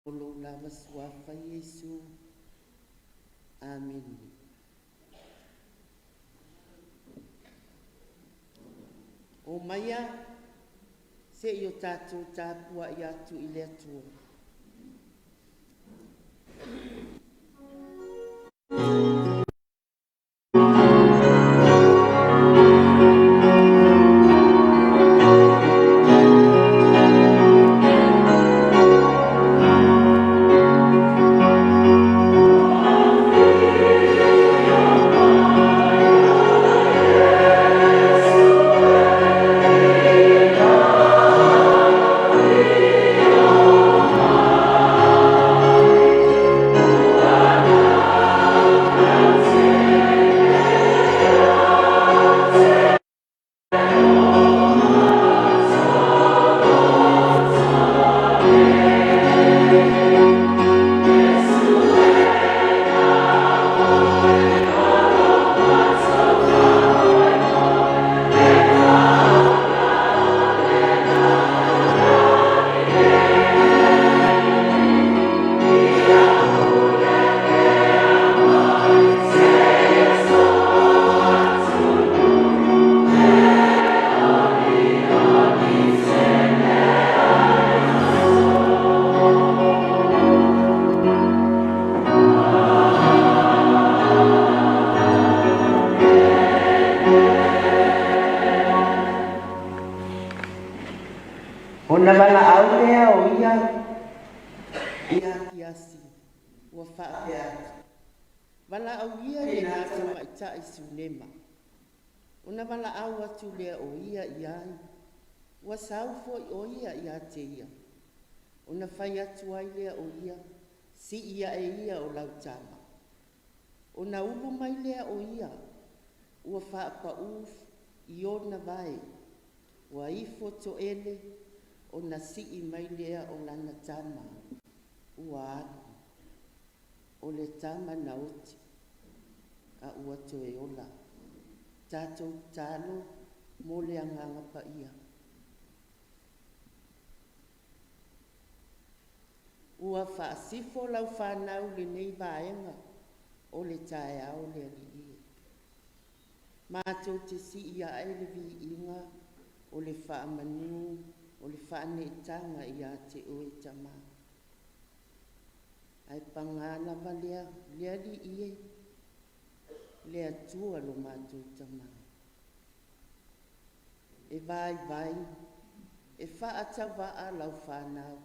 Olo lava suafa Yesu. Amen. O maia, se i o tātou tāpua i atu i le atua. Ona wala au lea o ia kiasi ua whaapea atu. Wala au ia le nasa maita i sunema. Ona wala au atu lea o ia iai. Ua saufo i o ia te ia. Ona whai atu ai lea o ia, si ia e ia o lautama. Ona ulu mai lea o ia, ua whaapa uf i ona vai. Ua ifo to ele, o na sii mai lea o lana tama, ua alu, o le tama na oti, a ua toe ola, tātou tālo mo le anganga pa ia. Ua whaasifo lau whanau le nei vaenga, o le tae au le ali. Mātou te si ia ele vi inga, o le whaamanu, o le whaane tanga i a te oe tama. Ai pangana wa lea li ie, lea tua lo mātou tama. E vai, e whaata waa lau whanau.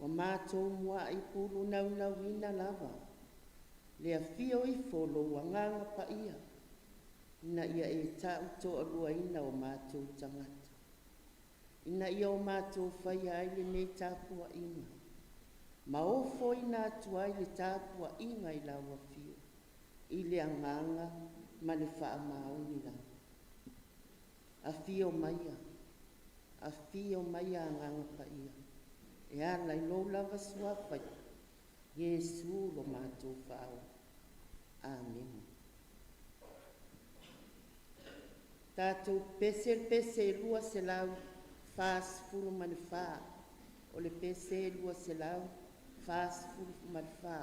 Wa mātou mua i pulu nau ina lava, lea fio i folo wanganga pa ia, na ia e tau toa lua ina o mātou tangata. Ina ia o mātou whai ai le nei tāpua inga. Ma ofo ina atu ai le tāpua inga i laua fio. I le anganga ma le wha mauni la. A fio maia anganga pa ia. E ala i lo lava suafai. Yesu lo mātou whao. Amen. Tātou pese lua se lau. Fas fulu manifa, o le pese lua se lau, fas fulu manifa.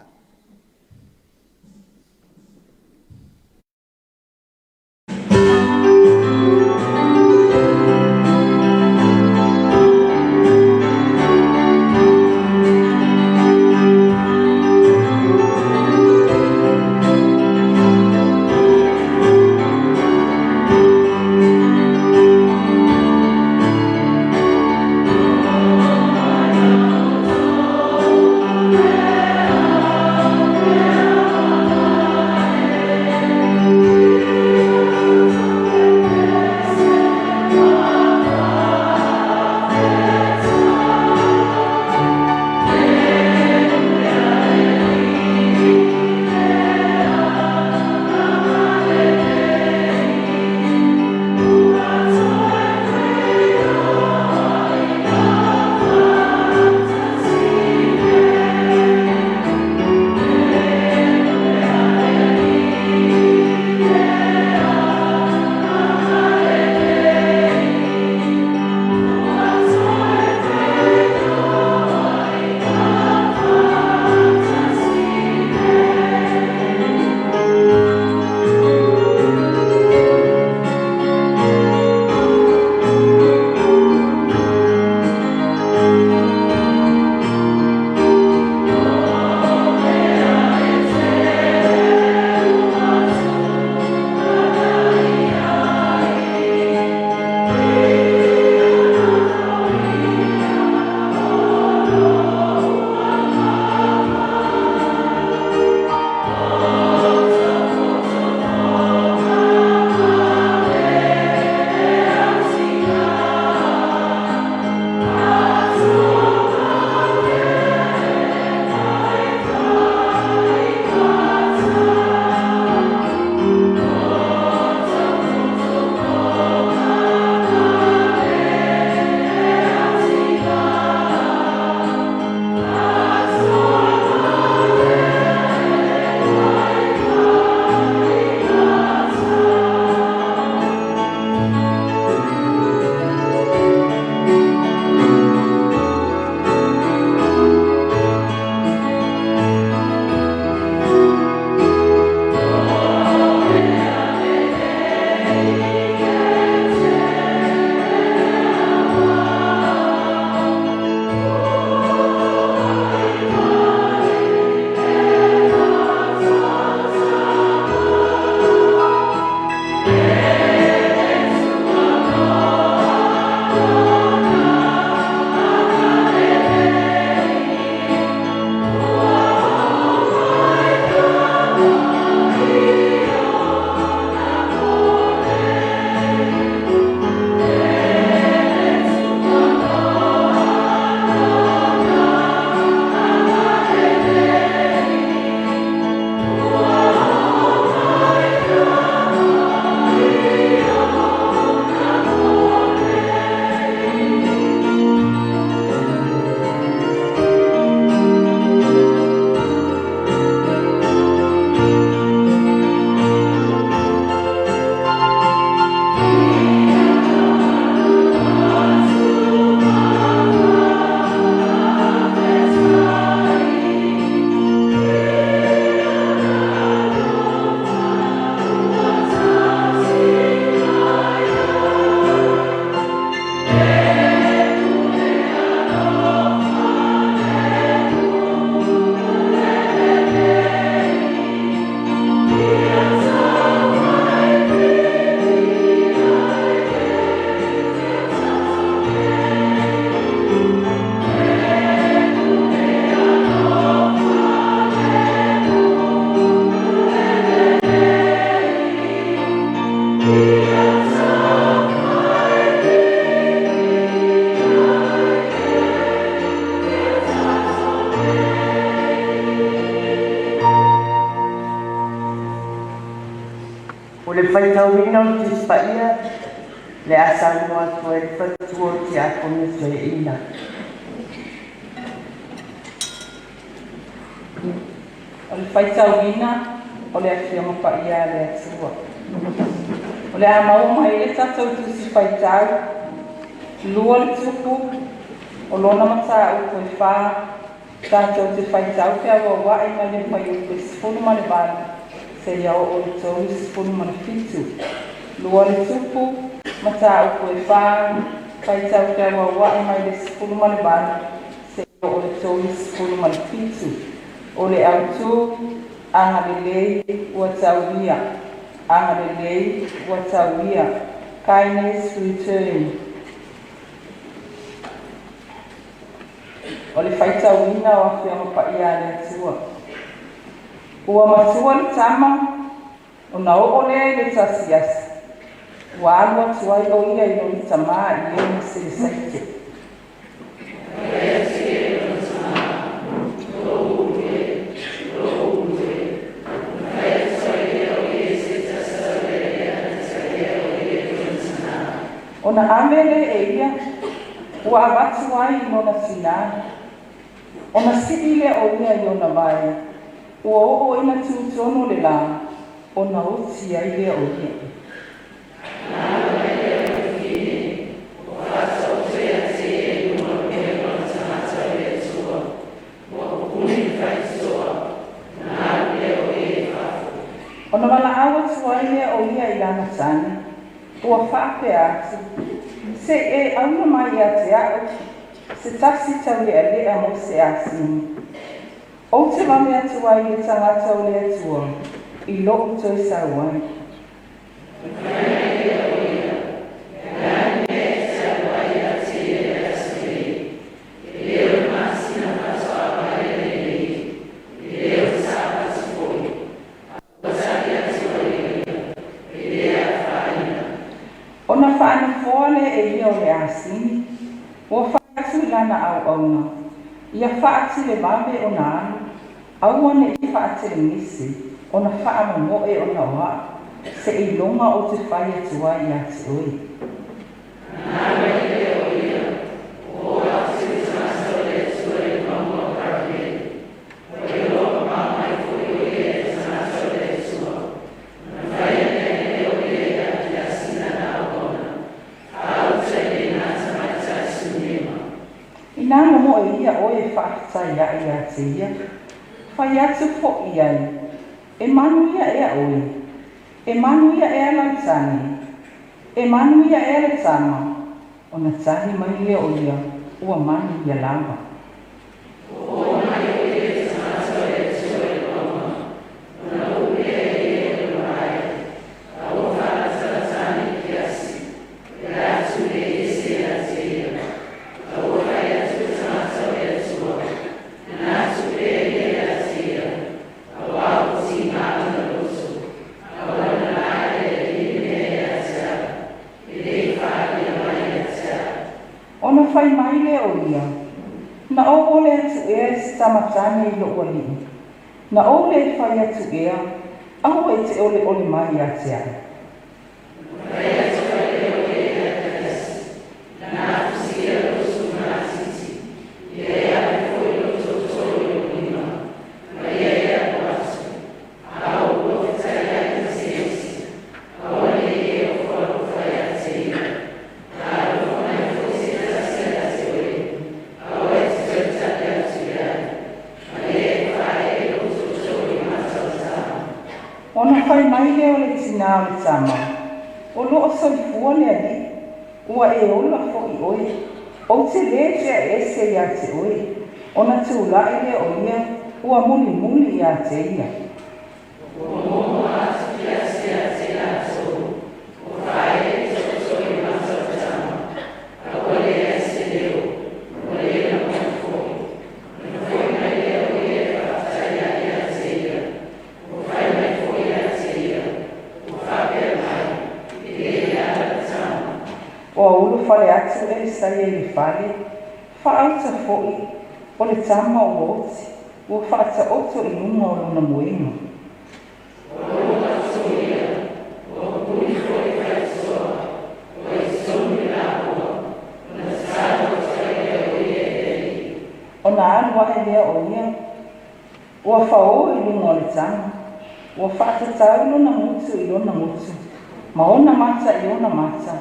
O le faitauina o le tispaia le asaua atu e le faitua o te akona soeina. O le faitauina o le afioga paia le atua. O le amau mai le tatou tusi faitau, lua le tupu, o lona mataupu e whā, tatou te faitau pe auauaʻi mai le faiupu e 10 ma le vale. Se ia o le tau 10 ma le fitu. Lua le tupu, mataupu e whā, faitau pe auauaʻi mai le 10 ma le vale. Se ia o le tau 10 ma le fitu. O le autu, anga lelei ua tauia. Anga lelei ua tauia. Kindness return. O le faitauina o afioga paia le atua. Ua matua le tama, o na o'o lea le tasiasi. Ua alu atu ai o ia i loni tamā i e ni selesaite. O na amele e ia, ua avatu ai i lona sinā. O na siʻi lea o ia i ona vai. Ua o'o ina tutono le la, o na oti ai lea o ia. O na walaau atu ai lea o ia i lana tani, ua whaapea atu. Se e auna mai a te au, se tasi tau lea lea mo se asini. O te mame atu ai le tangata o le atua, i loo toi sauai. O na whaana fōle e ia o le asini, ua whaatu lana au auna. Ia whaati le mame o na anu, aua ne i whaate le nisi, o na whaama moe o na oa, se i longa o te whai atua i ate oi. Nana mo e ia o e whaatai a i ate ia. Whai atu fo'i ai. E manu ia e a oi. E manu ia e a lautani. E manu ia e a le tama. O na tani mai lea o ia. Ua manu ia lava. Ona whai mai le o ia. Na o ole atu ea se tamatane I lo ua lii. Na o le whai atu ea, au e te ole ole mai a te ai. Ona whai mai le o le tina o le tama. O loo soifua le ali, ua e ola fo I oe. O te le te a ese ia te oe. Ona tūlai le o ia, ua muli muli ia te ia. O ulu whale atu e sai e le whale, whaauta fo'i o le tama o oti, ua whaata oto I lunga o luna muenga. O na alu wahe lea o ia, ua whao I lunga o le tama, ua whaata tau luna mutu I luna mutu, ma ona mata I ona mata,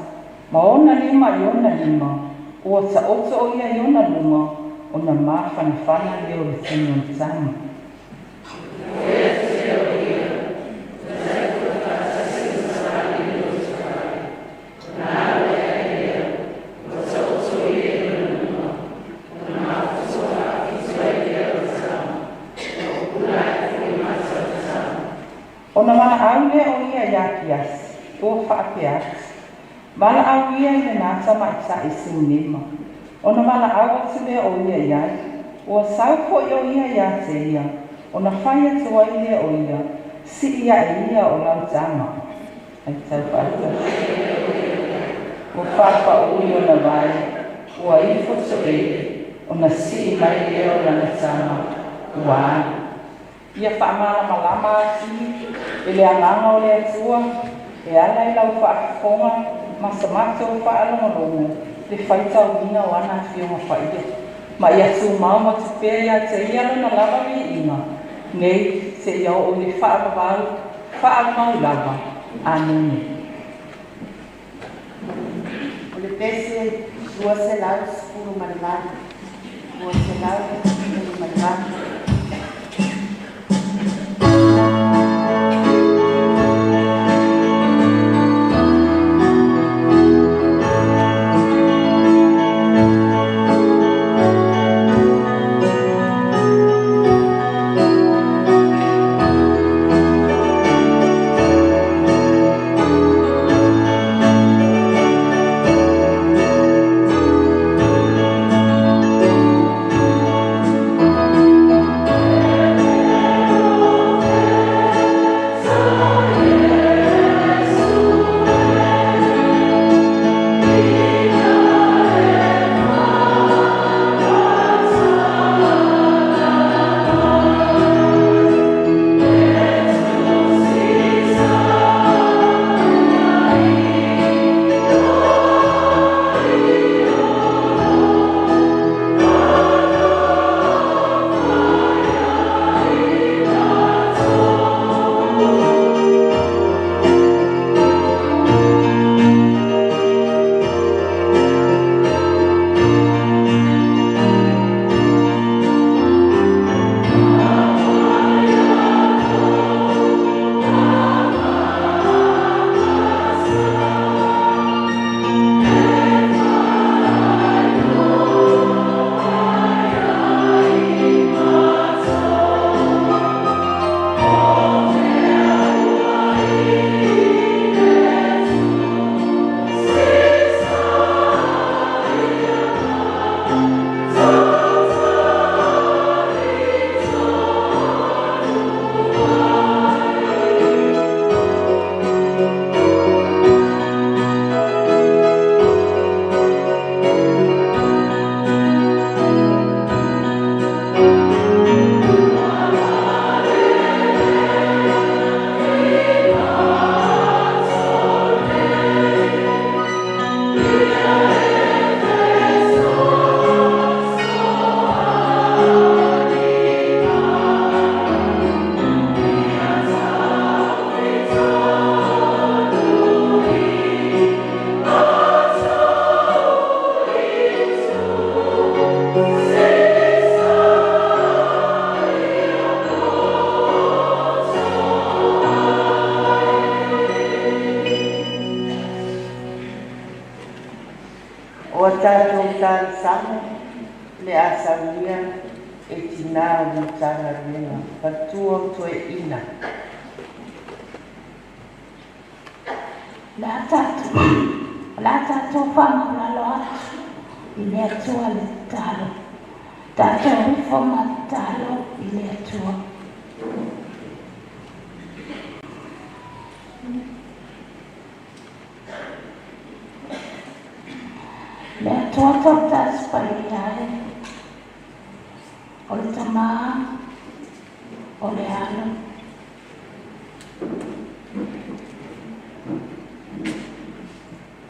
ma ona lima I ona lima, ua ta oto o ia I ona luma, ona mawhanawhana leo le tino le tama. Ona mana au lea o ia iaki asi, ua whaake asi. Mana au ia I le nata mai ta I sinima. Ona mana au atu lea o ia iai, ua sau po I o ia ia te ia. Ona whai atu ai lea o ia, si ia e ia o lau tama. Ai tau whaata. Ua whapa o ui ona vai, ua I foto e, ona si mai lea o lana tama. Ua ai. Ia whaamana malama ati, e le anganga o le atua, e ala I lau whaafonga, masamata o whaalongalonga, le whaitau ina o ana whionga whaia. Ma ia tu mau ma tu pēr ia te ia lana lava mi inga, nei te ia o le whaamau lava, anene. O le pese, ua se lau skuru manimani. Ua se lau skuru manimani. le tāsamo le asaulia e tina o ni tāraruenga patua o toe ina. La tātou whanau lalo atu I le atua le talo. Tātou whonga talo I le atua. Le atua tau tas pai ai. O le tamā, o le alo.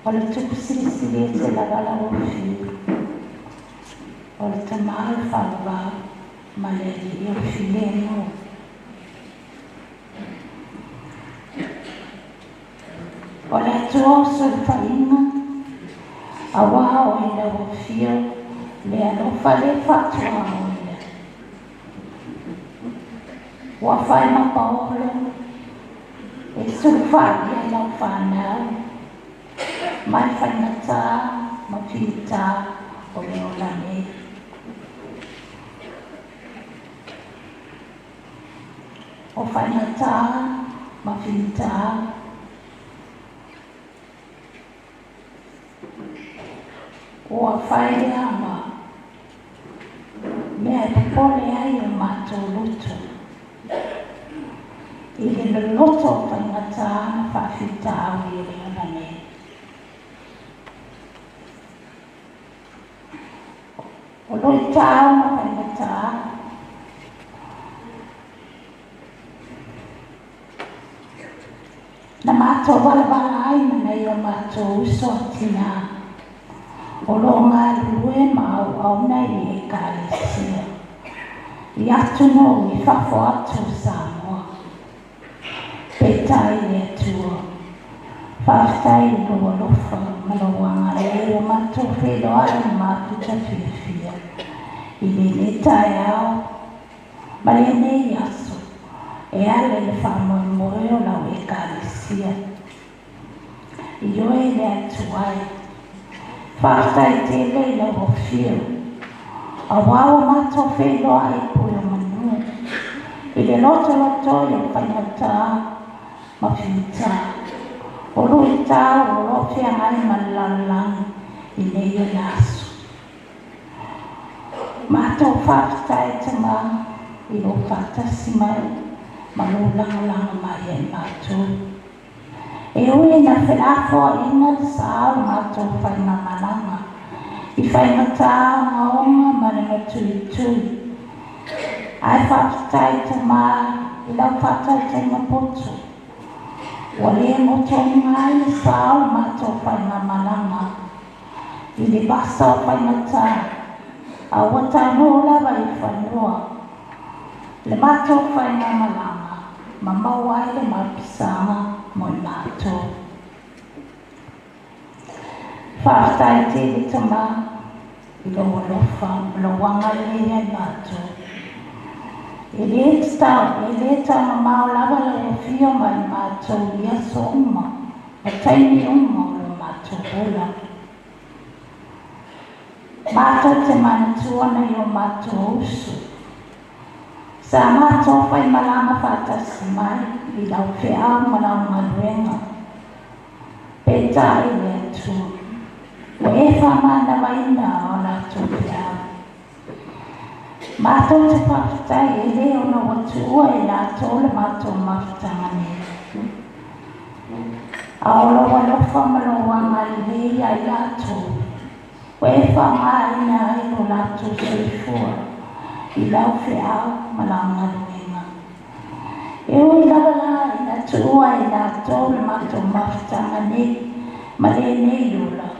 O le tupu sirisiri e te lagala o whiu. O le tamā le whawau, ma le li o while no. O le atua o sori whainga, a waha o ina o whiu, le alofa le whatua o ina. Wa whai ma paolo, e sori whaia lau whanau. Mai whainata, ma pita o le ola nei. O whainata, ma pita. O a whaia ama. Mea e pole ai o mātou luto. I le loto o whainata na whawhita au I le ola nei. O loi tāu na whainata. Na mātou wala ai na nei o mātou uso atina. O lo ngā lue mau au nei e kālesia. I atu no I whafo atu Samoa. Petai le atua. Whaftai lua lofa malawanga le o mātou whelo ai mātuta whiawhia. I le tai au. Ma le nei aso. E ale le whamoe o lau e kālesia. I oe le atuai. Whaftai te le lau o whiu. A wawa mātou whelo ai pui o manu. I le loto I o whainata ma whiuta. O lui tāu o lo whiangai ma lalang I nei o nasu. Mātou whaftai te mā I lo whatasi mai ma lo langalanga mai e mātou. E ue na whenafo inga le sāu mātou whainga malanga. I whainga tāu ngaonga ma le matui tui. Ai whaftai te mā I lau whatai te ngapoto. Wale motonga I le sāu mātou whainga malanga. I le basa o whainga tāu. A wata nola vai whanua. Le mātou whainga malanga. Ma mawai le mapisanga mo I mātou. Whaftai te le tama. I lo alofa, lo wanga le ai mātou. E le tama mao lava le o fio mai mātou ia so uma. A taimi uma o le mātou ola. Mātou te manatua I o mātou usu. Sa mātou whai malanga whātasi mai I lau whiau malau ngaruenga. Petai le atu. O e whamana waina o nātou whiau. Mātou te whawhitai e leo na watu ua e nātou le mātou mawhitanga ne. A olo walofa malawanga I lea I nātou. O e whamaina I no nātou seifua. I lau whiau malanga ruenga. E oi lawala I nātou ua e nātou le mātou mawhitanga ne. Ma le nei lula.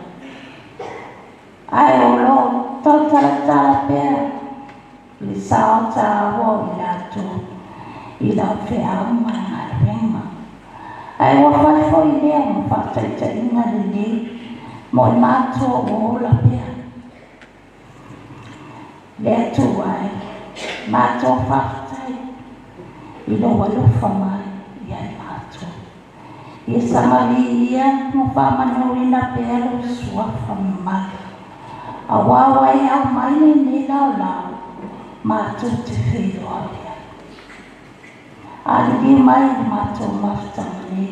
Ai olo tau taratara pēr. Le sao tāua I nātou. I lau whiau malanga ruenga. Ai wa whaifo I lea mo whataita inga le nei. Mo I mātou o ola pēr. Le atu ai. Mātou whaftai. I lo walofa mai I ai mātou. I samari ia mo whamanau ina pēro suafa mai. Awawa e au mai ni lau lau, mātou te whiro alia. Ali mai mātou mawhitanga ni.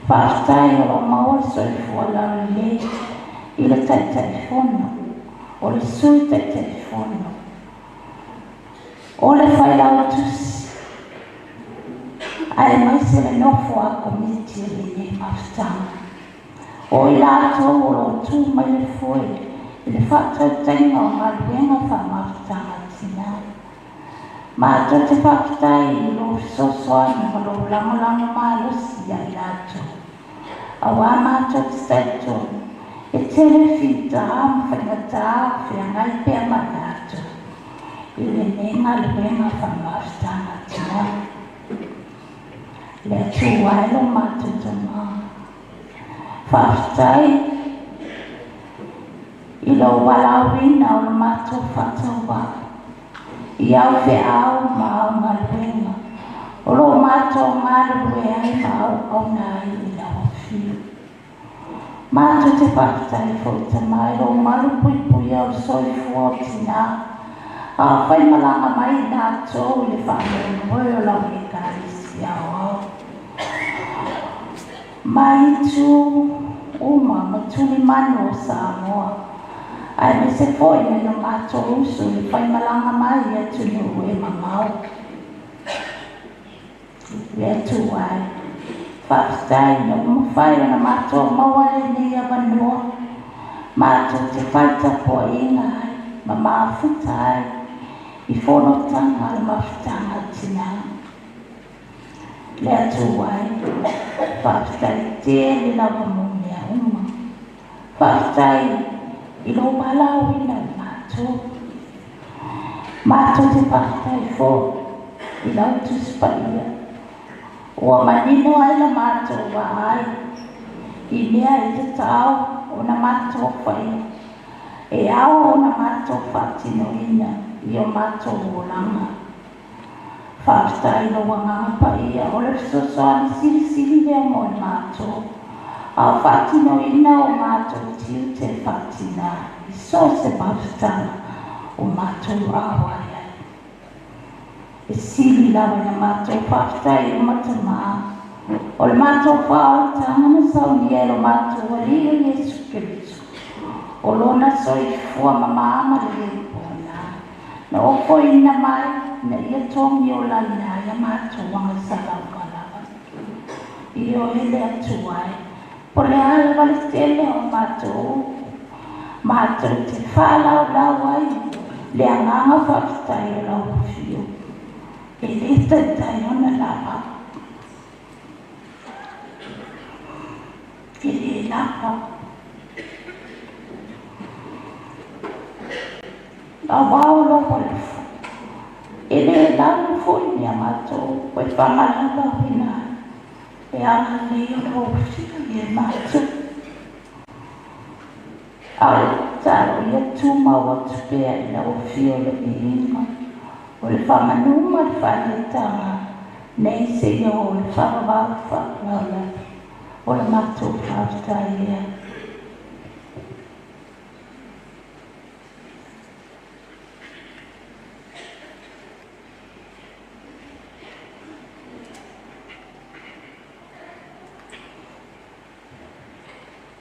Whaatai o maua soifua lau le, i le tai telefono, o le sui tai telefono. O le whai lau tusi. Ai mai se le nofo a komiti le ni mawhitanga. O i lātou o lo tū mai le fwoi, i le whātou tainga o maluenga wha mawhitanga tina. Mātou te whaakitai i lo sosoani o lo lango mālosi a i lātou. Awa mātou te staitou, e tere whita am whaingata whiangai pia ma lātou. I le nenga luenga wha mawhitanga tina. Le atu wailo mātou te maa. Whaakitai i lo walawina o le mātou whatawa. I au whe au ma au maluenga. O lo mātou maluenga ai ma au au nai i lawa whiu. Mātou te whaakitai fo te mai lo malu pui au soifu o tina. A whai malanga mai nātou i le whaamere hoi o lau e kārisi au au. Mai tu uma matuli mano o Samoa. Ai me se foi me no mātou usu i whai malanga mai e tu ni ue mamau. Le tu ai. Whaakitai no mwhai o na mātou mawale ni a wanua. Mātou te whaita po inga ai. Ma mawhita ai. I whono tanga le mawhitanga tina. Le atu ai. Whaakitai tēne lawa mumia uma. Whaakitai i lo malau ina mātou. Mātou te whaakitai fō. I lau tuspaia. Ua manino ai la mātou wa ai. I mea i te tau o na mātou whai. E au o na mātou whaatino ina. I o mātou o langa. Whaakitai lo wanganga paia. O le sosoani siri lea mo i mātou. A whaatino ina o mātou tiu te whaatina. I so se mawhitanga o mātou awai. E siri lawa na mātou whaakitai o matamaa. O le mātou whaatanga na sauni e lo mātou ali o Yesu Kirisu. O lona soifua mamaama le pona. Na ofo ina mai na ia tongi o lalina ia mātou wanga salau kalawa. I o hele atu ai. Po le ala wale tele o mātou. Mātou te whalau lau ai. Le anganga whaakitai o lau whio. E le tai ona lapa. E le lapa. A wao lo wale fu. E le lapa fu ni a mātou. Koe whangalanga hina. E ana leo lo whio i e mātou. Au taro ia tuma o tupea i lau whio le i inga. O le whamanuma le whaletanga. Nei se ia o le whakawau whakalala. O le mātou whaakitai ea.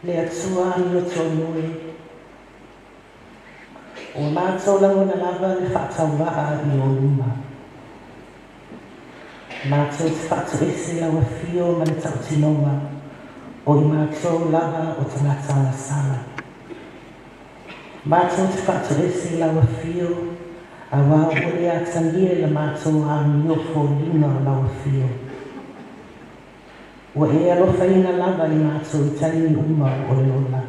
Le atua i o tonui. O mātou lango na lava le whaatauwaa i o luma. Mātou te whaatu ese lawa whio ma le tautinoa. O i mātou lava o tangata ala sala. Mātou te whaatu ese lawa whio. A wā o le atangia le mātou a miofo lina o lawa whio. Ua e alofa ina lava i mātou i taini uma o le ola.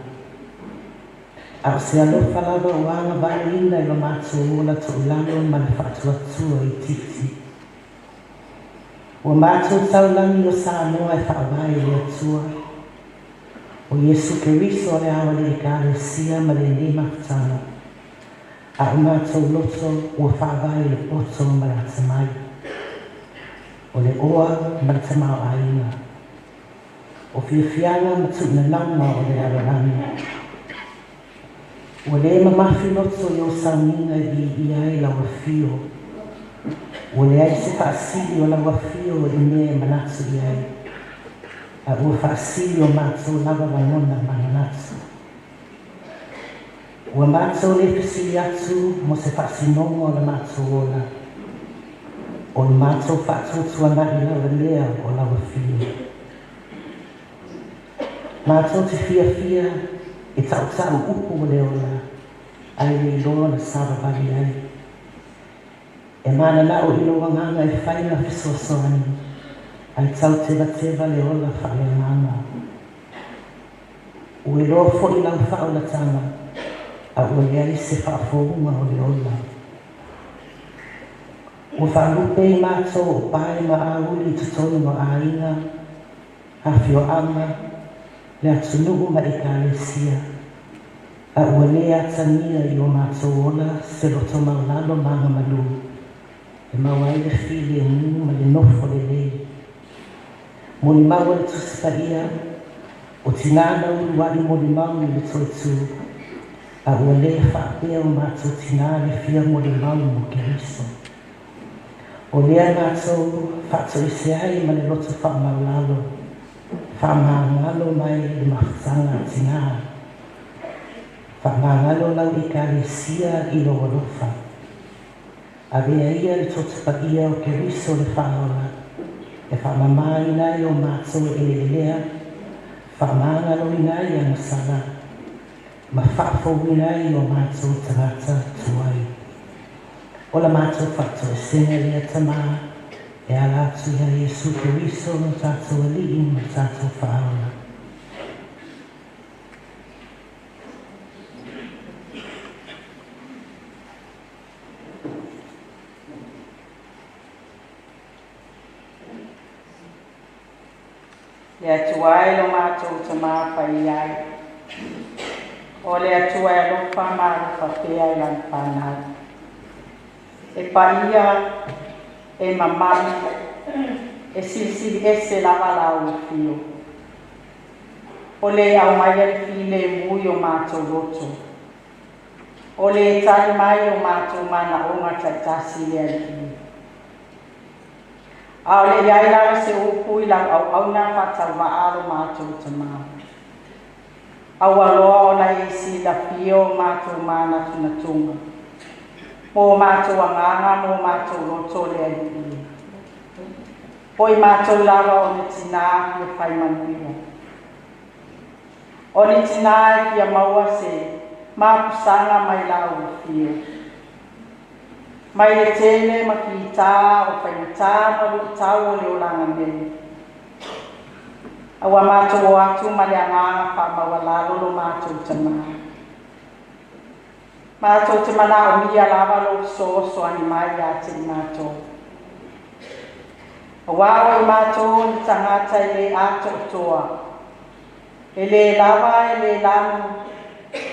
A se alofa lava o anga vare ina i lo mātou ola to ulano ma le whaatuatua i titi. Ua mātou taulangi o Samoa e whaawai le atua. O Yesu Keriso le awa le Ekalesia ma le nema whatanga. A o mātou loto ua whaawai le poto ma le atamai. O le oa ma le tamau aina. O whiawhianga ma tūna lauma o le awarani. Ua le mamafi loto i o sauninga i ai laua fio. Ua le ai se whaasili o laua fio i mea manatsu i ai. A ua whaasili o mātou lawa wangona manatsu. Ua mātou le fisili atu mo se whaasinongo o la mātou ola. O le mātou whaatutu ana i lawa lea o lawa fio. Mātou te fia e tau upu o le ola. Ai le iloa na sara vali ai. E mana na o iloa nganga e whaina fisoasoani. Ai tau teva le ola whale nganga. O iloa fo i lau whao la tanga. A ua le ai se whaafonga o le ola. Ua whaalupe i mātou o pae ma auli tutonu ma ainga. Hawhio anga. Le atunugu ma i kālesia. A ua lea atania i o mātou ola se roto maulalo manga malu. E mawai le fili e ngu ma le nofo le lei. Moni maua le tusipa ia, o tinana uluwari moni mau le toi tu. A ua lea whaapea o mātou tinana le fia moni mau mo Keriso. O lea mātou whaatou ise ai ma le roto wha maulalo. Whamangalo mai le mawhatanga tinana. Whamangalo lau i kālesia i lo walofa. A vea ia le totapa ia o Keriso le whaola. E whamamai nai o mātou e lea. Whamangalo i nai ana sara. Ma whafou i nai o mātou tarata tuai. O la mātou whaatou e senga lea tamaa. E ala atu ia Jesu Keriso no tātou alii ma tātou whaola. Le atua e lo mātou ta māwhai ai. O le atua e lo whamara whapea i lan whanau. E paia e mamari e sili ese lava lau i fio. O le au mai e file mui o mātou roto. O le tali mai o mātou mana o ngata tasi le ai fio. A le iai lawa se upu i lau au na whatau waaro mātou te mau. Au aloa o na isi la pio mātou mana tuna tunga. Mō mātou anganga, mō mātou roto le ai. Poi mātou lawa o ni tina i e whai manuia. O ni tina e kia maua se māpusanga mai lau i fio. Mai le tele ma ki tā o whainata ma lu tau o leo langa mei. Awa mātou o atu ma le anganga wha maua lalolo mātou te maa. Mātou te mana o mia lava lo so ani mai a te mātou. Awa o i mātou ni tangata i le ato toa. E le lava e le lamu.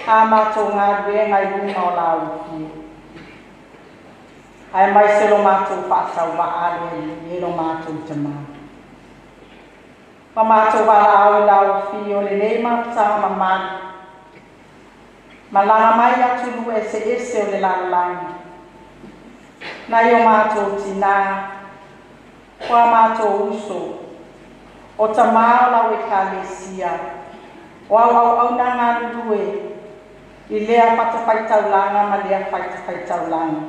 Ha mātou ngā rue ngai lunga o lau fio. Ai mai se lo mātou whaasau wa ale e lo mātou te maa. Ma mātou wala au i lau fio le nei mātou ma mani. Ma langa mai atu lu ese o le langi. Nai o mātou tina. Kua mātou uso. O ta maa lau e kālesia. O au na ngā lue. I lea whatawhaitau langa ma lea whaitau langa.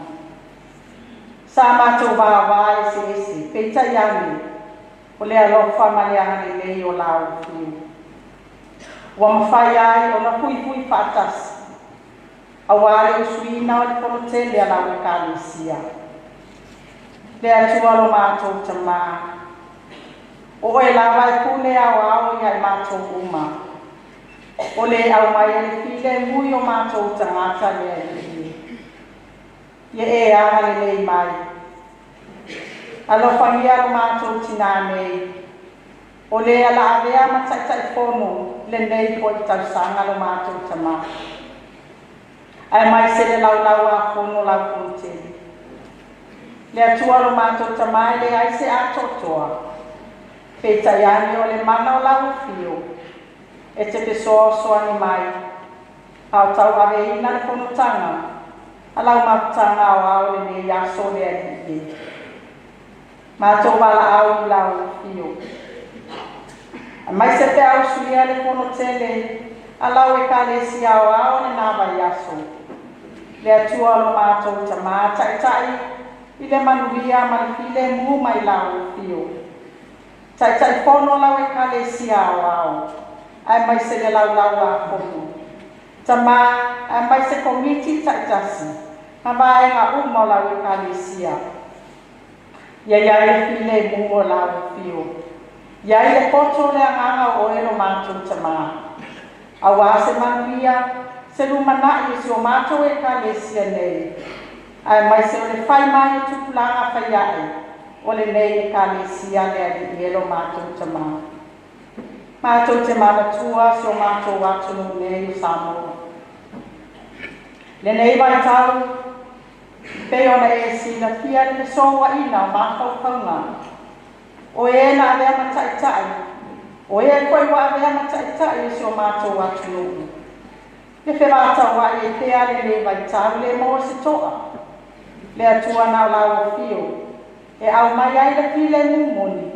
Sa mātou wāwā ese, peita iani, o lea lofa ma lea ngani nei o lau fio. Wa mawhai ai o na hui whātasi. A wāre o suina o le ponote lea lau e kālesia. Lea tualo mātou ta maa. O e lawa e pune au i ai mātou uma. O le au mai e file mui o mātou ta ngata lea i. Ye e ana le lei mai. Alo whangia o mātou tina nei. O le ala avea mataitai whono le nei po i tau sanga lo mātou tama. Ai mai se le lau a whono lau ponte. Le atua lo mātou tama le ai se atotoa. Peta iani o le mana o lau fio. E te pesoa soani mai. Au tau ave ina le whanutanga. Alau maputanga au au le me yaso le aliki. Mātou wala au lau fio. Mai se te au suia le whanutele. Alau e ka le si au au le nāwa yaso. Le atua lo mātou ta mā tai I le manuia ma le file mu mai lau fio. Tai pono lau e ka le si au au. Ai mai se le lau lau a pono. Tama ai mai se komiti tasi. Ma vai nga umo lau e ka le si au. Ia le file mu o lau fio. Ia le poto le anganga o ero mātou tama. Awa se manuia se lumana I si o mātou e ka le si nei. Ai mai se o le whai mai o tupulanga whai ai. O le nei e ka le sia le ali ero mātou te mā. Mātou te mana tua se o mātou atunu nei o Samoa. Le nei vai tau, pe ona e si na fia le soa ina o mātou kaunga. O e na avea mataitai. O e koe wa avea mataitai se o mātou atunu. Le whewata wa e pea le vai tau le mo se toa. Le atua na lau fio. E au mai ai le file mumoni.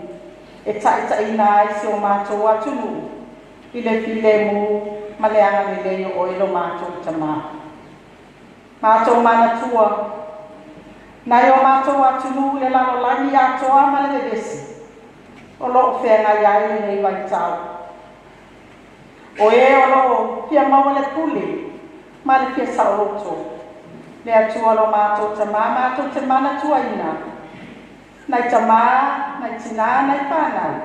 E taitai ai se o mātou atunu. I le file mu ma le anga le leo o ilo mātou tama. Mātou mana tua. Nai o mātou atunu le lalo lani atoa ma le desi. O loo whenga iai le nei vai tau. O e o loo pia maua le puli. Ma le pia sauroto. Le atua lo mātou te mā, mātou te mana tua ina. Nai ta mā, nai tina, nai whānau.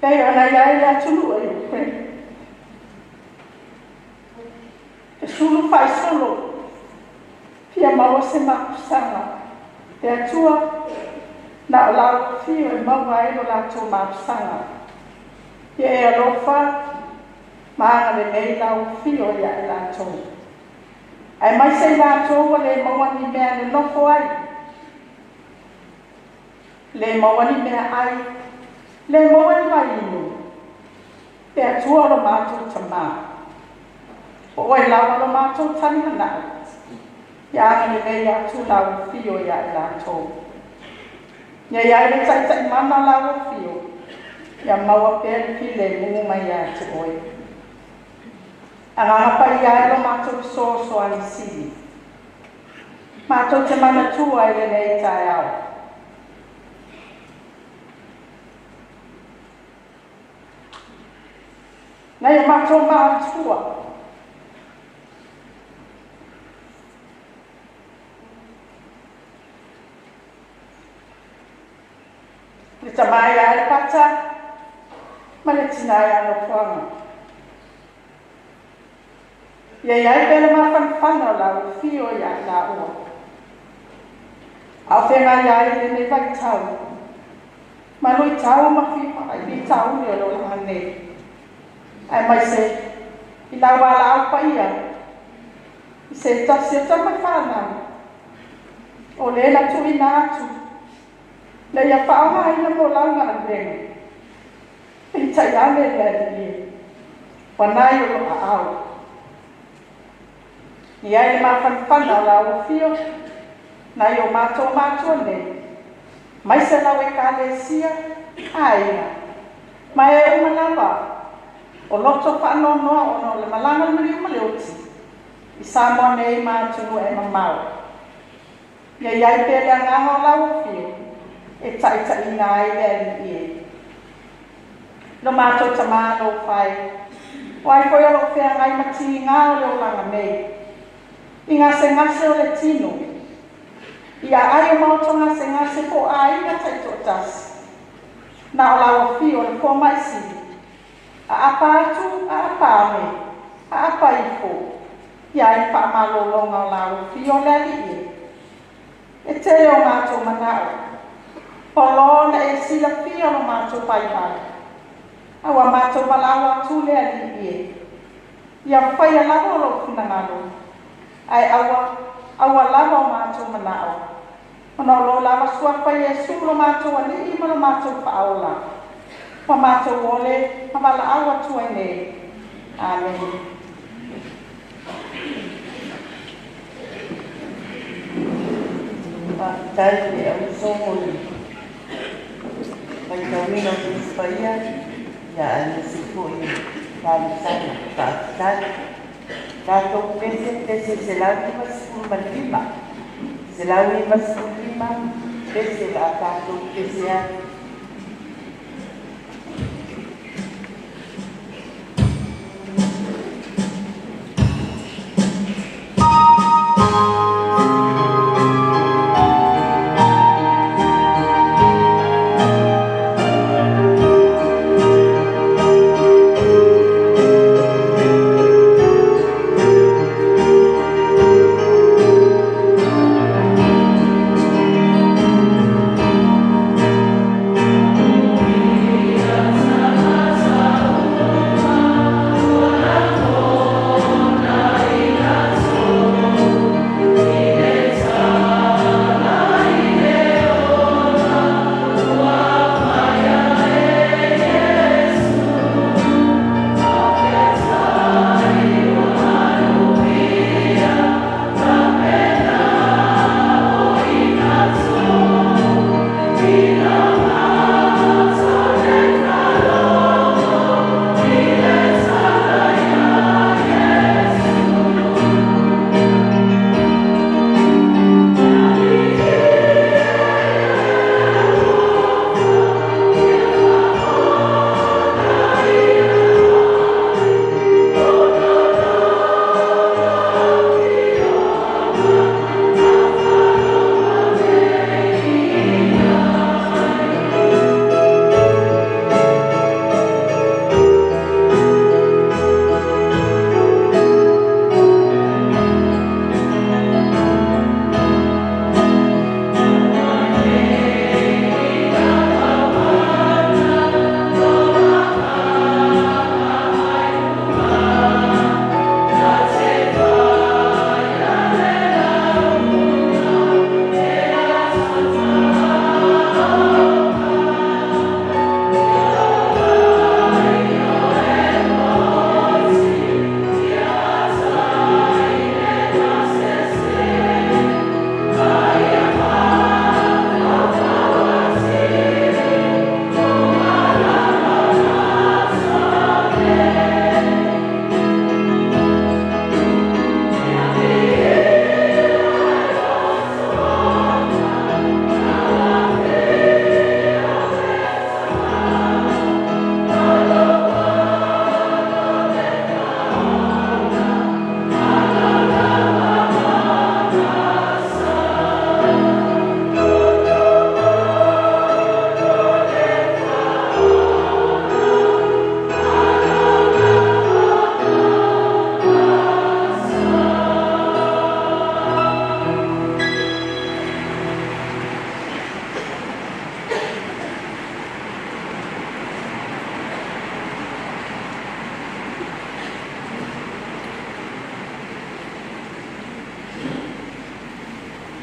Pei o nai ai le atunu e upe. Te sulu whai solo. Pia maua se mapusanga. Te atua na o lau fio e maua e lo lātou mapusanga. Ie e alofa. Maanga le nei lau fio ia e lātou. Ai mai sei lātou le mawani mea le nofo ai. Le mawani mea ai. Le mawani mai inu. Te atua lo mātou tamā. O oi lawa lo mātou tani hanau. Ia anga le nei atu lau fio ia e lātou. Ia ia le taitai mana lau fio. Ia maua pēr pile mungu mai ia te oi. Anga pai ai lo mātou so ani sili. Mātou te mana tua i le nei tai au. Nei mātou mātua. Le tamai ai le pata, ma le tinai alo whanga. Ia iai pēle mawhanwhana lau fio ia la ua. Au whenga iai le ne vai tau. Ma lui tau ma whipa ai li tau ni o lo langa nei. Ai mai se, I la wala au pa ia. I se tasi o tamai whanau. O le la tu ina atu. Le ia whaonga ina mo launga na venga. I tai ane le li. Wanai o lo a au. Ni ai le mawhanwhana o lau fio, nai o mātua nei. Mai se lau e ka le sia, aina. Mai e umanawa, o loto whaanonoa o no le malanga miri umaleoti. I Samoa nei mātunu e mamau. Ia iai pēle anganga o lau fio, e taita ina ai le ali e. No mātou tamā lo whai. O ai koe o lo whea ngai mati ngā o leo langa nei. I ngase o le tino. Ia ai o mauto ngase po a inga taito tasi. Na o lau fio le kua mai siri. A apa atu, a apa me, a apa ifo. Ia i wha malolonga o lau fio le ali e. E te o mātou manao. Polo na e sila fio no mātou pai pai. Awa mātou malawa atu le ali e. Ia whai a lawa o lo finangalo. Ai awa lava o mātou manao. Ono lo lava sua pai e sulo mātou ali I mana mātou whaola. Pamato ole, pamala awa tuene. Amen. Tadi au somoli. Pai kamino kuspaya ya anisipo kali sana tak. Tato pese selawi masuk malima. Selawi masuk lima pese la tato pese ya.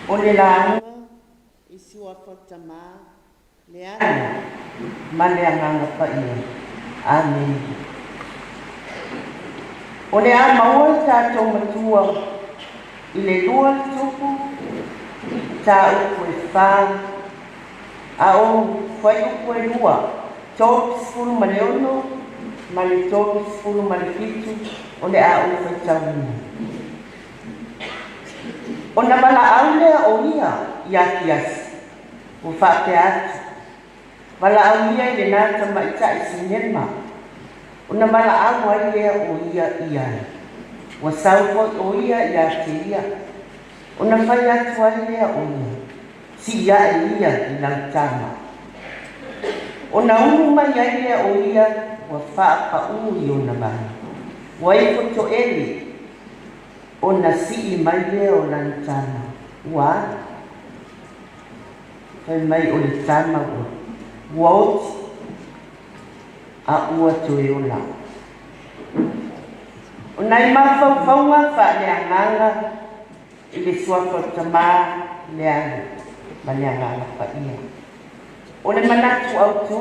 O le launga i sua whatama le ana ma le anganga pa ia. Amen. O le a maua tātou matua i le lua tupu tā upu e whā a o whai upu e lua tōpi sifuru ma le ono ma le tōpi sifuru ma le fitu o le a upu e taunga. O na mala au lea o ia i aki asi, o whaate atu. Mala au ia i le nāta maita i sinema. O na mala au ai lea o ia i ai. Wa saupo o ia i ate ia. O na whai atu ai lea o ia. Si ia e ia i lautama. O na unu mai ai lea o ia wa whaapa ui o na mai. Wa i koto ele. O na si mai lea o lantana. Wa fai mai o le tama ua. Ua oti a ua toe o la. O nai mawhauwhaunga wha le anganga i le suafa tamā le anu ma le anganga wha ia. O le manatu au tū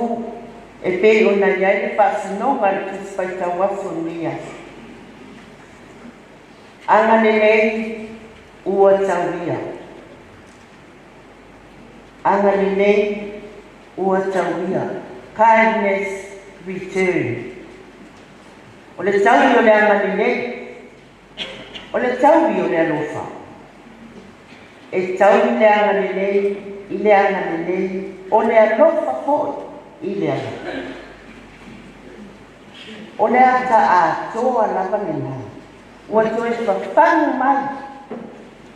E pe ona iai le whaasinonga le tusi paita waso nia. Anga nei ua tauria. Anga nei ua tauria. Kindness return. O le taui o le anga nei. O le taui o le alofa. E taui le anga nei, i le anga nei, o le alofa hoi, i le anga. O le ata a toa lava le nai. Ua toe whawhangu mai,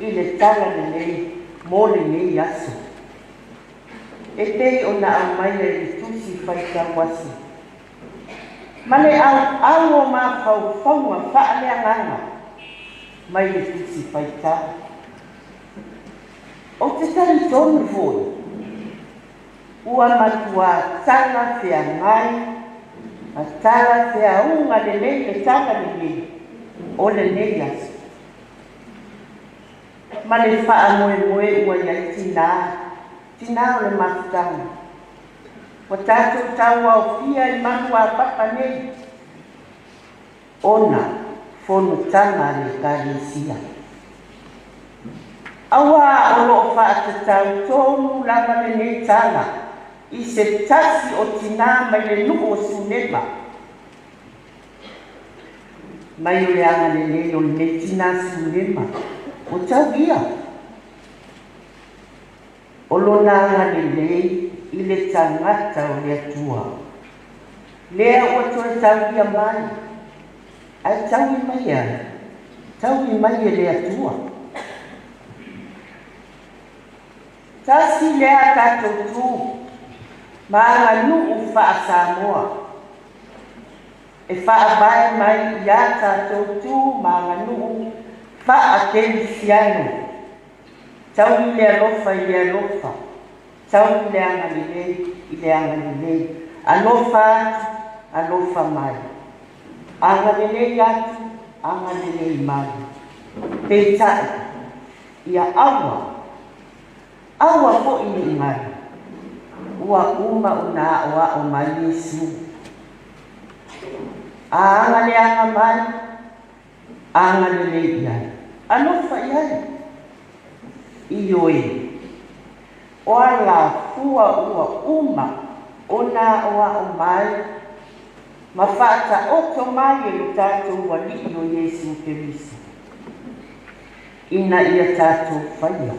i le tala le nei, mō le nei aso. E pei o na au mai le tusi whaita wasi. Ma le au o mā whauwhaunga wha le anganga, mai le tusi whaita. O te tari tonu foi, ua matua tanga whea ngai, a tala whea unga le nei le tanga le nei, o le nei aso. Ma le wha moe moe ua iai tina o le mafutanga. Wa tātou tau au fia I manu a papa nei, ona whonu tanga le kāresia. Awa o loo whaatatau tōnu lava le nei tala, I se tasi o tina mai le nuku o sunema. Mai o le anga le nei o le tina sunema, o tau ia. O lona anga le nei, I le tangata o le atua. Lea o toe tau ia mai, ai tau I mai ai, tau I mai e le atua. Tasi lea tātou tū, maanga nuu wha Samoa. E wha vai mai ia tātou tū, maanga nuu wha Kensiano. Tau I le alofa I le alofa. Tau I le anga I le anga nei. Alofa mai. Anga nei atu, anga nei mai. Peitai, ia awa. Awa po ini imari. Ua uma una oa o mai Yesu. Anga le anga mai. Anga le iai. Alofa iai. Ioi. Oa la fua ua uma. Ona oa o mai. Mafata oto mai e tātou wali o Yesu Keriso. Ina ia tātou whaia.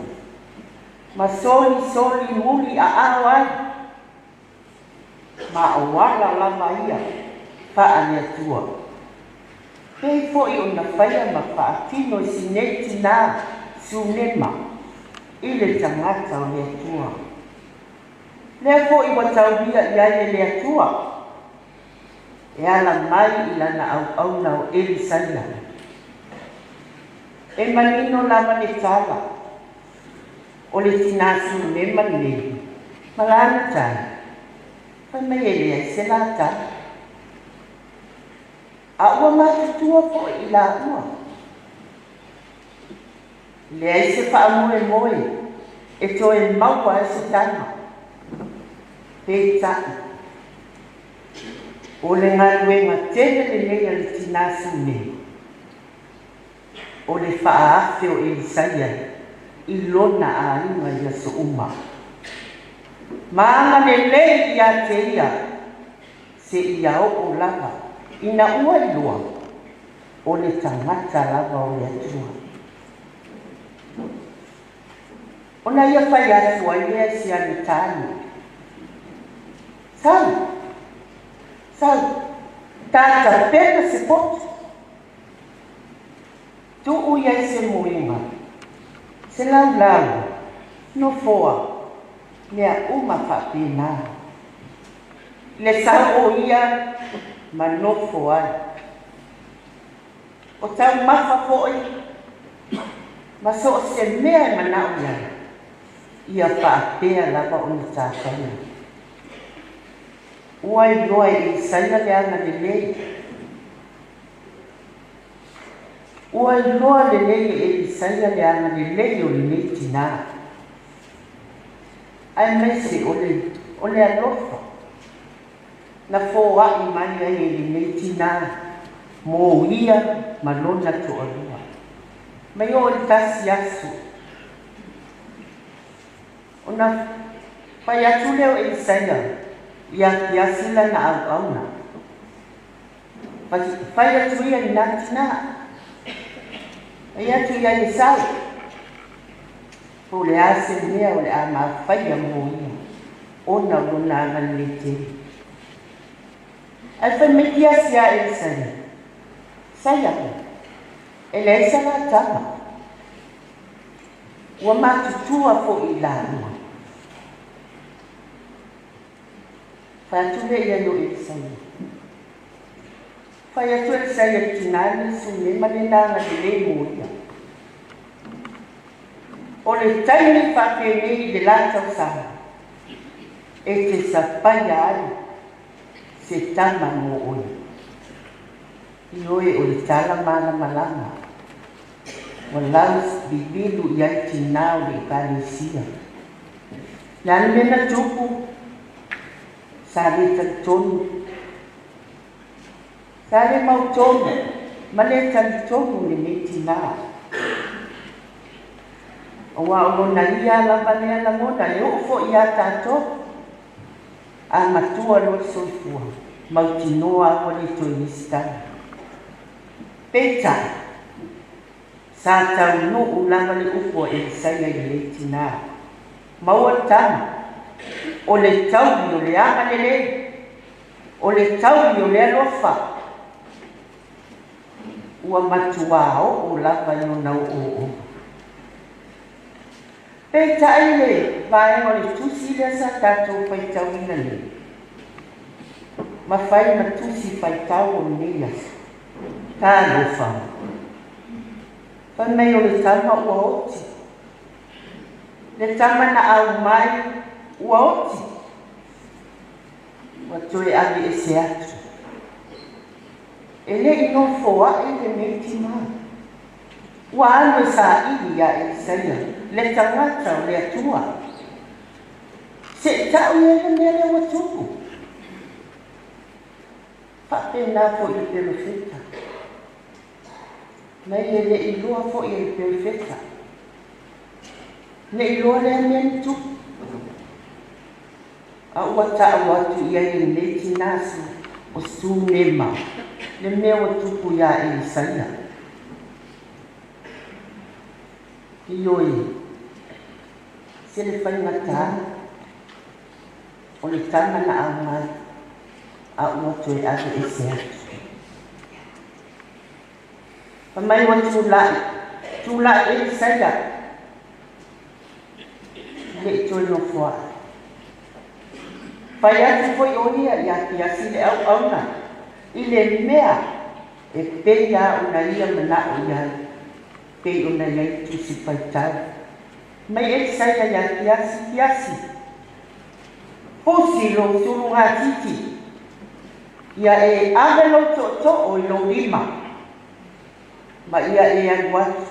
Ma soli muli a awai. Ma o wala lama ia. Wha ane atua. Pei foi o na whaia ma wha atino sineti nā sunema. Ile tangata o le atua. Lea foi wa tauria iai le atua. E ala mai ilana au na o Elisaia. E manino lama le tala. O le tinasu ne mani. Malana tai. Pai mai ele se la tai. A ua matutua po I la ua. Le ai se wha moe. E toe maua e se tana. Pei o le ngaruenga tene le mea le tinasu ne. O le wha aafe o Elisaia. I lona a inga ia so uma. Maanga le lei ia te ia. Se ia o lava. Ina ua ilua. O le tangata lava o le atua. Ona ia whai atua ia si ane tāni. Sau. Tata pena se potu. Tu uia se moinga. Se lau, no foa, lea uma whapena. Le sau o ia, ma no foa. O tau mafa fo'i, ma so se mea manau ia. Ia whapea lava o ni tāwhai. Uai loa I saia le ana le lei. Ua loa le lei Elisaia le ana le lei o le lei tina. Ai mese o le alofa. na fōa I mai ai e nei tina mō ia malona to alua. Mai o I tasi asu. Ona pai atu leo e saia ia ki asila na au auna. Pai atu ia ni nā tina. Ai atu ia ni sau. O le ase mea o le a mawhaia mō ia. Ona lona ngani le te. Ai whai me kia sia e saia. Saia ko. E le isa la tama. Ua matutua fo I la lua. Whai atu le ia no e saia. Whai atu e saia tinani su me manena ngani le mō ia. O le taimi whakene le lātau saha. E te sapaia ai se tama mō oe. I oe o le tala mana malama. O laus bibilu I ai tinau le kalesia. Nani mena tupu. Sa le talitonu. Sa le mautonu. Ma le talitonu le me tinau. O wa o na ia la banea la mona e o fo ia tato. A matua lo soifua. Mautinoa o le toinista. Peta. Sa tau no ulanga le upo e saia I le tina. Maua tama. O le tau o le ama le le. O le tau o le alofa. Ua matua o lava no nau o. Peta ai le, vai o le tusi le sa tatou paitau ina le. Ma fai ma tusi paitau o neas. Tā lo whau. Whai mei o le tama ua oti. Le tama na au mai ua oti. Wa toe ali e se atu. E le ino foa e le meti mai. Ua anu e sa ili ia e saia. Le tangata o le atua. Se tau ia le mea le watuku. Whapena fo I perfecta. Mai e le ilua fo I perfecta. Le ilua le mea tu. A ua tau atu ia I le tinasu o su mema. Le mea watuku ia e saia. I oi. Se le whai ngata, o le tanga na au mai, a ua toe atu e se atu. Pa mai wa tūlai e saia, le toe no fua. Pai atu foi o ia ki asi le au auna, I le mea e peia una ia mana o ia, pei una ia tusi paitau. Mai e saia ia kiasi. Posi lo surunga titi. Ia e avelo to o lo lima. Ma ia e aguatu.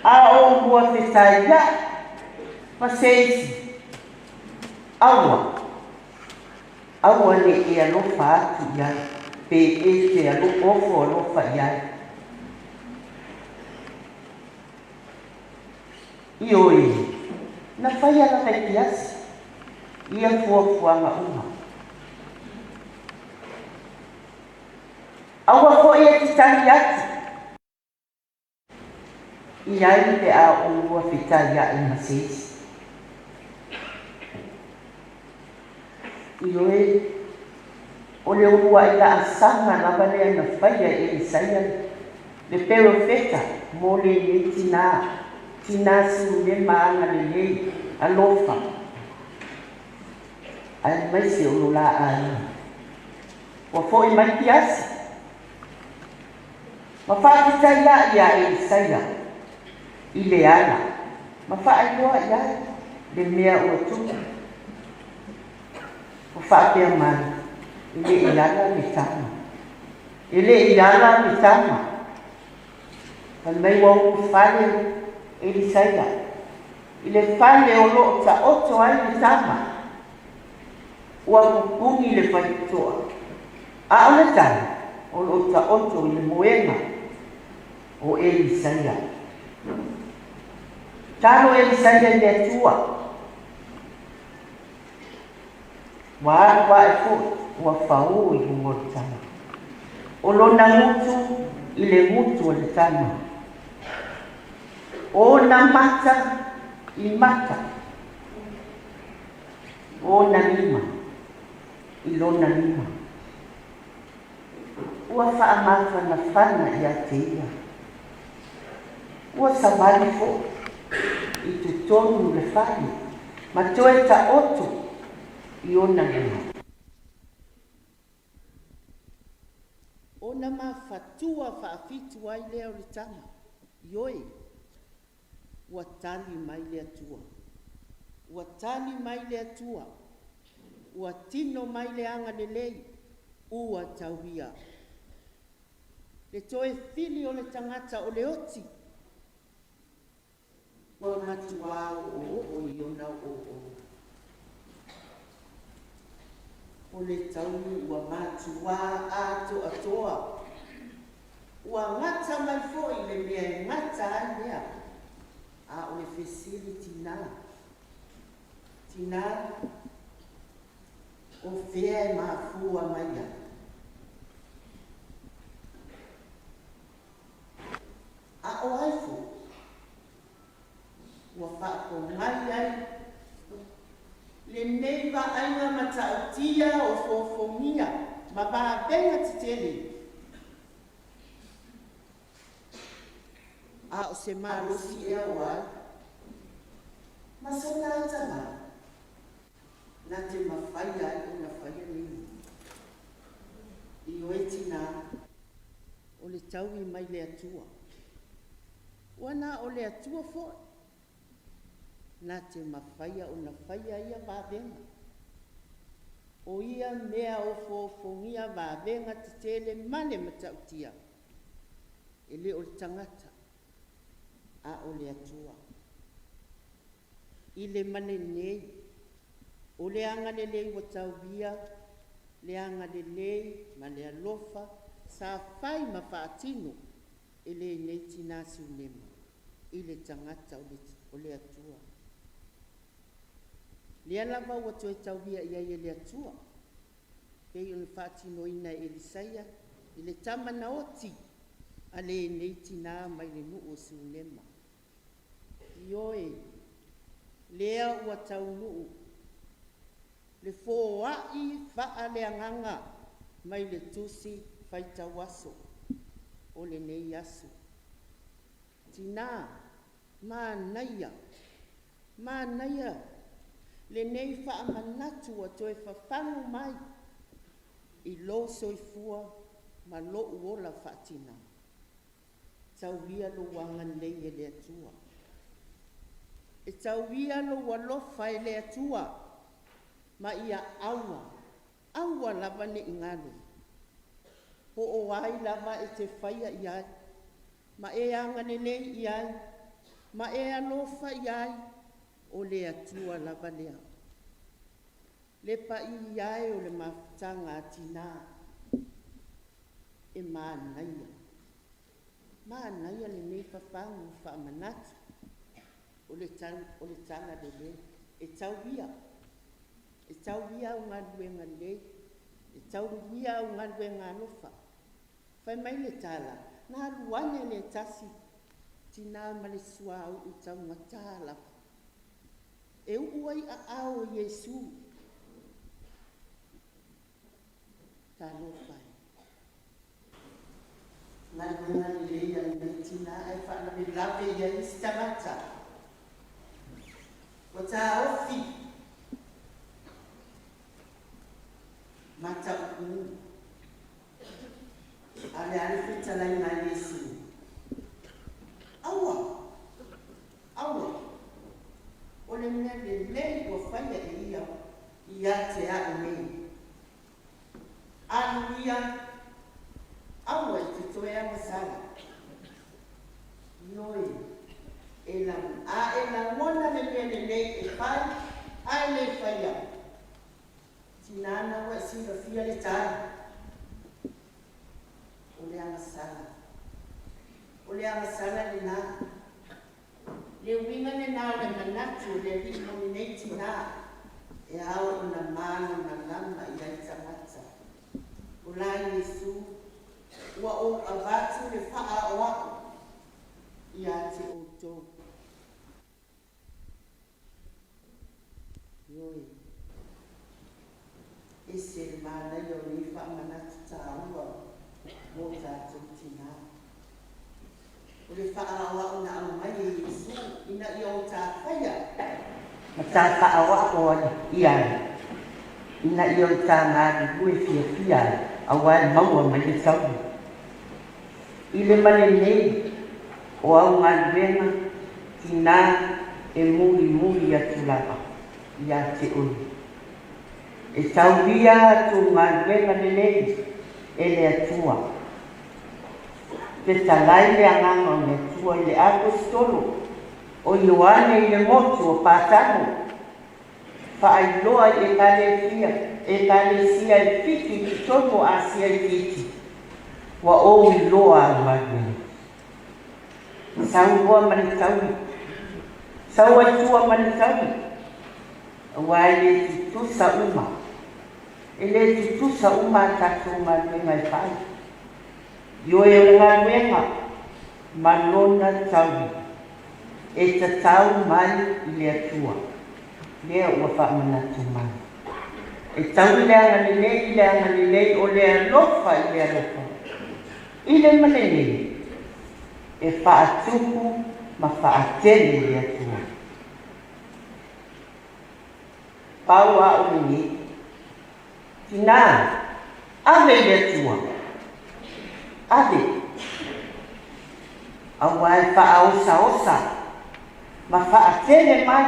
A o mua fesaia. Ma seisi. Aua. Aua le e alofa atu ia. Pe e te ofo alofa ia. I oi, na whai ala mai kiasi, ia fuafuanga uma. Aua ko ia ki tangi atu. I ai te a o ua whitai a I masisi. I oi, o le ua I la asanga na balea na whai a I saia, le pero feta, mo le le tina. Tinasu le maanga le lei alofa. Ai mai se o la ai. O fo I mai kiasi. Ma whaakitai ia e saia. I le ana. Ma whaailoa ia le mea o tuku. O whaapea mai. I le iala le tama. I le iala le tama. Ai mai wau whale e li saia. I le whale o loo ta oto ai li tama. ua kupungi le faitoa. A ole tani, o lo ta oto i le moenga o Elisaia. Talo Elisaia le atua. Wa e fo, ua fau i hungo le tana. O lona ngutu i le ngutu o le tana. O na mata i mata. O na lima i lona lima. Ua whaamata na whana i a te ia. Ua samari fo i tu tonu le whani. Ma toe ta oto i ona lima. Ona ma fatua whaafitu ai leo le tama. Ioi. Ua tali mai le atua. Ua tali mai le atua. Ua tino mai le anga le lei. Ua tauhia. Le toe fili o le tangata o le oti. Ua matua o iona o. O le tauni ua matua ato atoa. Ua ngata mai fo i le mea ngata ai mea. A o le fesili tina. Tina o fea e mafua mai a. A o aifu. Ua whaako mai ai. Le neiva aina matautia o fofongia. Ma ba benga titele. A o se marosi e awa. Ma sona atama. Na te mawhaia e na whaia nini. I oetina o le taui mai le atua. Wana o le atua fo. Na te mawhaia o na whaia ia vāvenga. O ia mea o fofongia vāvenga te tele mane matautia. E le o le tangata. A o le atua. I le mane nei. O le anga le lei wa tauhia. Le anga le lei ma le alofa. Sa fai ma whaatino. E le nei tina siunema. I le tangata o le atua. Le alava wa toe tauhia ia i le atua. Pei o le whaatino ina Elisaia. I le tamana oti. A le nei tina mai le nuu o siunema. Ioe, lea ua tau nuu, le fōai wha le anganga mai le tusi whaita waso o le nei asu. Tina, mā naia, le nei wha manatu a toe whawhangu mai i lo soifua ma lo uola whaatina. Tau hia lo wangan lei e le atua. E tauia lo walofa e le atua, ma ia aua lava ne ingalo. Po o ai lava e te whaia iai, ma e angane nei iai, ma e alofa iai, o le atua lava lea. Le pa iai o le mafutanga atina, e mānaia. Mānaia le nei whawhangu whaamanatu. O le tanga de le, e tauhia o ngā luenga le, e tauhia o ngā luenga alofa. Whai mai le tala, ngā luane le tasi, tina ma le sua au i tau matala. E uai a ao Yesu. Talo whai. Ngā luenga le ia le tina, e whaana me lawe ia i stamata. O tā ofi. Mata uku. Ale whita lai mai Yesu. Aua. O le mea le lei o whaia e ia. Ia te a mei. Anu ia. Aua i te toe awa sala. Noi. E la mona le mea le lei e whai. Ai le whaia. fia le tā. O le amasala. O le amasala le nā. Le winga le nā o le manatu le li nominati nā. E au o na mana na lama i ai tamata. O la Yesu. Ua o avatu le faa o ako. Ia te o tō. Yoi. Ese le mana i o ni wha manatu tā ua. Mo tātou tina. O le wha o ako na au mai e Yesu. Ina i o tā whaia. Ma tā wha o ako ia. Ina i o tā ngāri ue fia fia. Awai maua mai le tau. I le mane nei. O au ngāri wenga. Tina e muri muri atu lava. Ia te ui. E tau ria atu ngāri wenga le nei. E le atua. Te talai le anganga o le atua i le apostolo. O Ioane i le motu o pātano. Whaailoa i e kale fia. E kale sia i fiti ki tono a sia i fiti. Wa o i loa a magwene. Sau hoa mani taui. Sau ai tua mani taui. Wa e tutusa uma. E le tutusa uma tato magwene ai pai. Yo e o ngā wenga. Manona taui. E tatau mai i le atua. Lea ua whaamanatu mai. E tau le anga lelei o le alofa i le alofa. I le manene. E whaatuku ma whaatele le atua. Pau a o ni. Tina, ave le atua. Ave. Awai whaosa osa. Ma whaatele mai.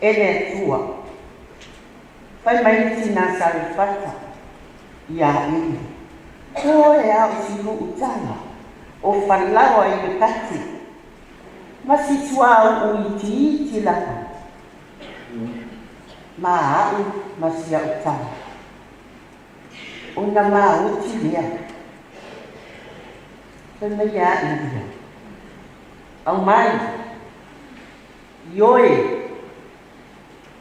E le atua. Pai mai tina sarifata. Ia ini. Ko e au silu utana. O whalawa i le kati. Ma si tua o iti laka. Ma au ma sia utana. O na ma uti lea. Pai mai ia ini. Au mai. Yoe.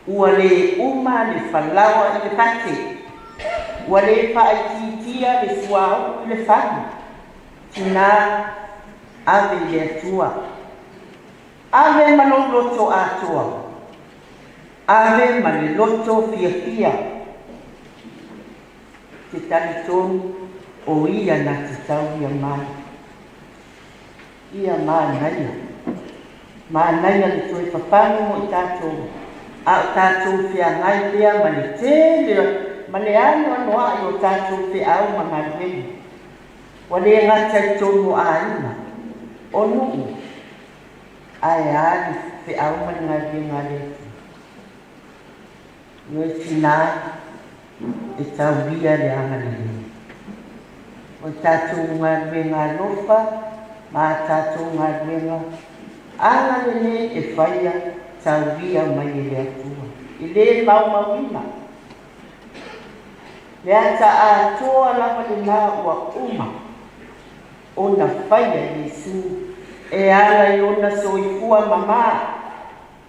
Ua le uma le whalawa i le kate. Ua le whaititia le suau i le whanu. Tina ave le atua. Ave ma lo loto atoa. Ave ma le loto fia fia. Te tali tonu o ia na te tau ia mai. Ia mai naia. Mai naia le toi whapanu mo i tātou. A o tātou whia ngai lea ma le tēlea, ma le anu anoa i o tātou whia au ma ngā rei. Wa le ngatai tonu a ina. O nuu. Ai aani whia au ma ngā rei ngā rei. Nui tina e tau ria le anga le rei. O tātou ngā rei ngā lofa, ma tātou ngā rei ngā. Anga le rei e whaia. Tau ria mai e le atua. I le mau mawina. Le ata a toa lapa le nā ua uma. O na whaia Yesu. E ala i ona soifua mama.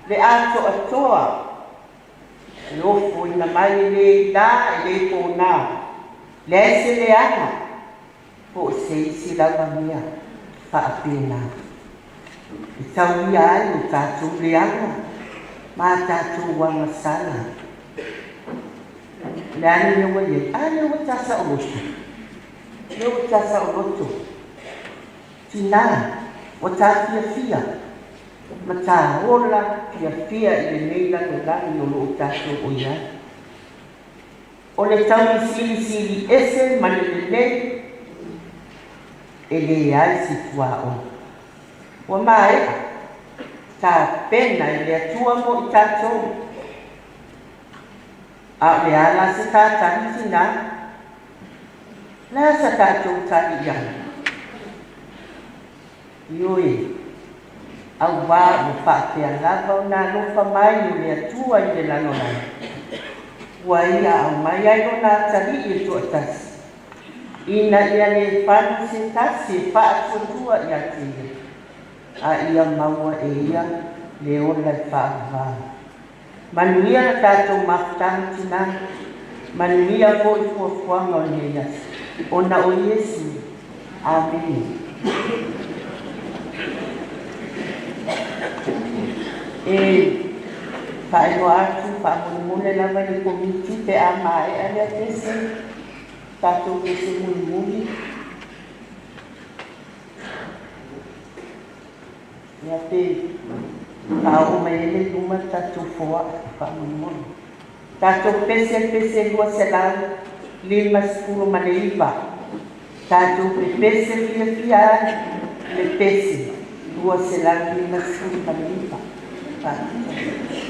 Le ato a toa. E ofo ina mai le da e le pōnā. Le ese le ana. Po se isi lava mea. Whaapena. I tau ia ai o tātou leanga, mā tātou wanga sana. Le ane le waie, ane wa tasa o loto. Le wa tasa o loto. Tina, wa tā fia fia. Ma tā hola fia fia i le neila no lani o lo o tātou o ia. O le tau i sili sili ese ma le le e le ai si tua o. Wa mai, tā pena i le atua mo i tātou. A le ala se tā tani tina. Nā sa tātou tani iana. Ioi, au wā o whaatea lava o nā lofa mai o le atua i le lanonai. ua ia au mai ai lona tali i tuatasi. Ina ia le whanu se tasi e whaatuatua ia tia. A ia maua e ia le ola i whaavaa. Manuia na tātou mafutanga tina. Manuia po i fuafuanga o nea. Ona o Yesu. Amen. E whaeroa atu whaamune lava ni komiti te a mae alea tese. Tātou tese muni. Ia te au mai luma tātou foa whaamune. Tātou pese lua se lau 5 maneiva. Tātou pese fia le pese lua se lau 5 maneiva. Thank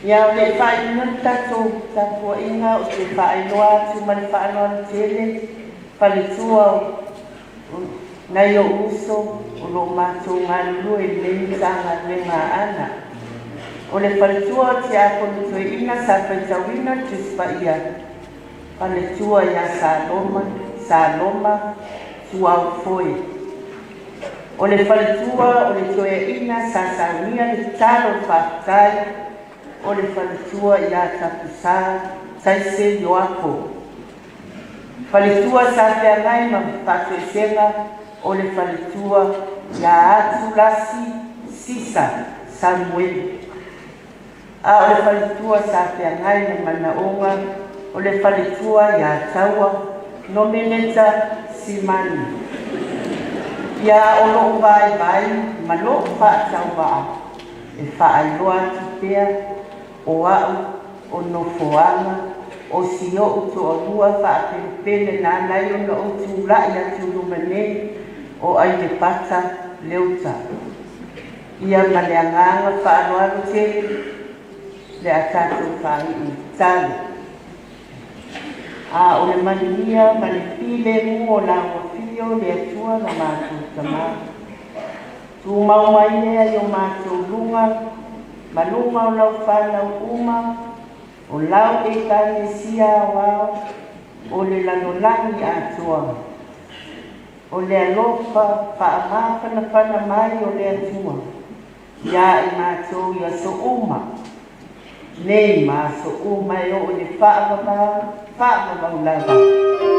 Ia o le whainga tatou tapua inga o te whainoa atu mani whainoa na tele palitua o nai o uso o lo mātou ngā lulu e nei tanga le ngā ana. O le palitua o te akonu tue ina sa whaitawina te spaia palitua ia sa loma tuau foi. O le palitua o le tue ina sa saunia le talo whaktai o le palitua ia tapusa taise yoako. Palitua sa te ngai ma whakwesenga o le palitua ia atu lasi sisa Samuel. A o le palitua sa te ngai ma manaonga o le palitua ia taua no meneta simani. Ia o lo vai ma lo whaatau waa e whaailoa tipea o au o no foanga o si o utu o lua whaapele nā nai o na utu lai atu lumane o ai te pata leuta. Ia maleanganga whaanoaru te le atatu whai i tali. A o le manimia mani pile mu o la wafio le atua na mātou tamā. Tu maumai lea i o mātou lunga malunga o lau whanau uma, o lau e kānesia wao, o le lanolani atua. O le alofa whaamāwhana mai o le atua. Ia i mātou ia so uma. Nei mā so uma e o le whaamawau lava.